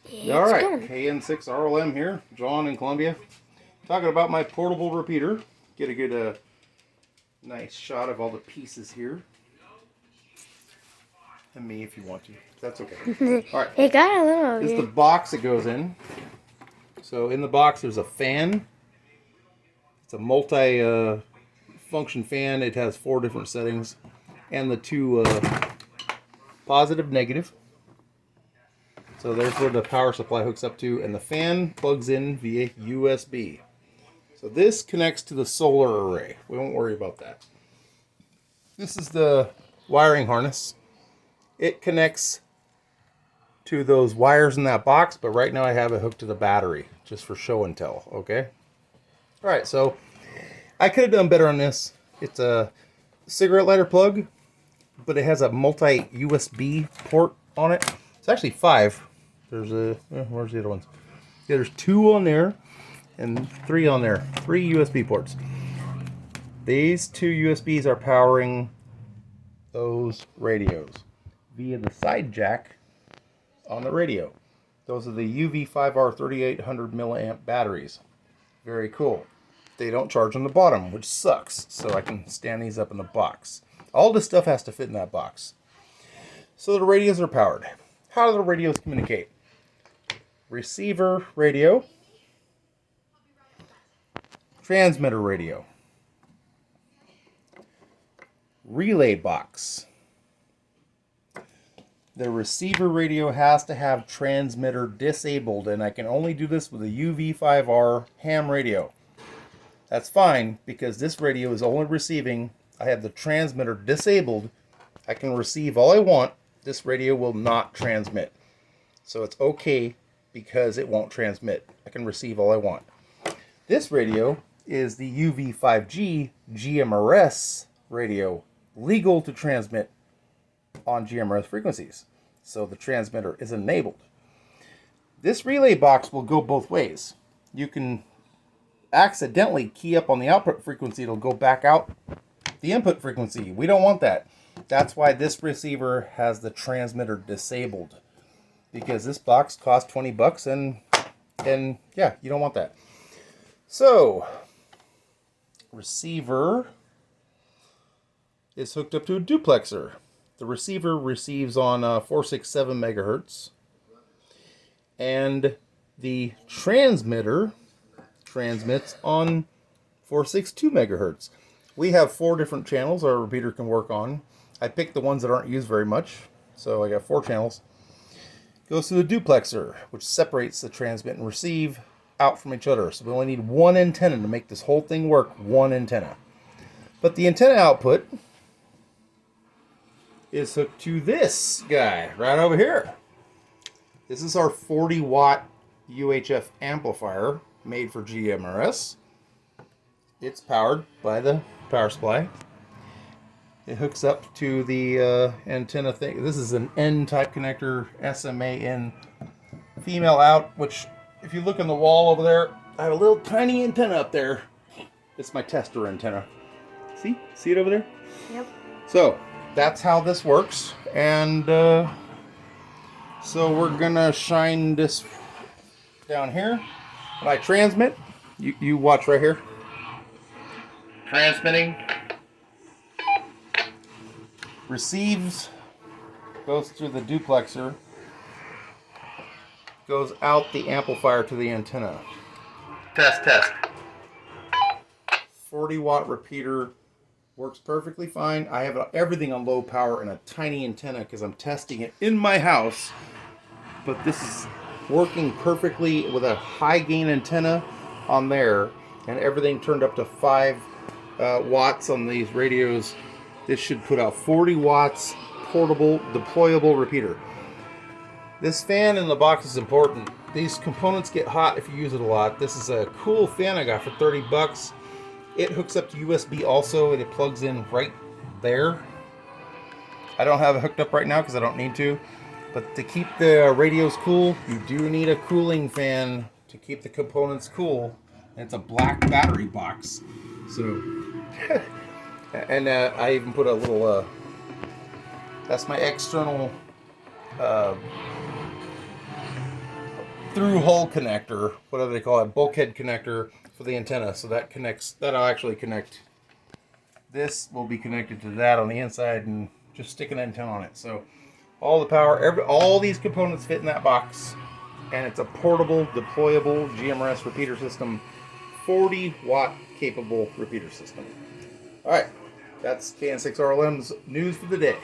All right, KN6 RLM here, John in Columbia, talking about my portable repeater. Get a good, nice shot of all the pieces here, and me if you want to. That's okay. All right, It got a little. This is the box it goes in. So in the box, there's a fan. It's a multi-function fan. It has 4 different settings, and the 2 positive, negative. So there's where the power supply hooks up to, and the fan plugs in via USB. So this connects to the solar array. We won't worry about that. This is the wiring harness. It connects to those wires in that box, but right now I have it hooked to the battery, just for show and tell, okay? All right, so I could have done better on this. It's a cigarette lighter plug, but it has a multi-USB port on it. It's actually 5. There's where's the other ones? Yeah, there's 2 on there and 3 on there. 3 USB ports. These 2 USBs are powering those radios via the side jack on the radio. Those are the UV5R 3800 milliamp batteries. Very cool. They don't charge on the bottom, which sucks. So I can stand these up in the box. All this stuff has to fit in that box. So the radios are powered. How do the radios communicate? Receiver radio, transmitter radio, relay box. The receiver radio has to have transmitter disabled, and I can only do this with a UV5R ham radio. That's fine, because this radio is only receiving, I have the transmitter disabled. I can receive all I want. This radio will not transmit. So it's okay because it won't transmit. I can receive all I want. This radio is the UV5G GMRS radio, legal to transmit on GMRS frequencies. So the transmitter is enabled. This relay box will go both ways. You can accidentally key up on the output frequency, it'll go back out the input frequency. We don't want that. That's why this receiver has the transmitter disabled, because this box costs 20 bucks and yeah, you don't want that. So receiver is hooked up to a duplexer. The receiver receives on 467 megahertz, and the transmitter transmits on 462 megahertz. We have 4 different channels our repeater can work on. I picked the ones that aren't used very much, so I got 4 channels. Goes to the duplexer, which separates the transmit and receive out from each other. So we only need 1 antenna to make this whole thing work, 1 antenna. But the antenna output is hooked to this guy right over here. This is our 40 watt UHF amplifier made for GMRS. It's powered by the power supply. It hooks up to the antenna thing. This is an N-type connector, SMA in, female out, which if you look on the wall over there, I have a little tiny antenna up there. It's my tester antenna. See? See it over there? Yep. So that's how this works. And so we're gonna shine this down here. When I transmit, you watch right here. Transmitting. Receives, goes through the duplexer, goes out the amplifier to the antenna. Test. 40 watt repeater works perfectly fine. I have everything on low power and a tiny antenna because I'm testing it in my house. But this is working perfectly with a high gain antenna on there, and everything turned up to 5 watts on these radios. This should put out 40 watts, portable, deployable repeater. This fan in the box is important. These components get hot if you use it a lot. This is a cool fan I got for 30 bucks. It hooks up to USB also, and it plugs in right there. I don't have it hooked up right now because I don't need to. But to keep the radios cool, you do need a cooling fan to keep the components cool. And it's a black battery box. So... And I even put a little, that's my external through hole connector, whatever they call it, bulkhead connector for the antenna. So that connects, that'll actually connect. This will be connected to that on the inside and just stick an antenna on it. So all the power, all these components fit in that box. And it's a portable, deployable GMRS repeater system, 40 watt capable repeater system. All right, that's KN6RLM's news for the day.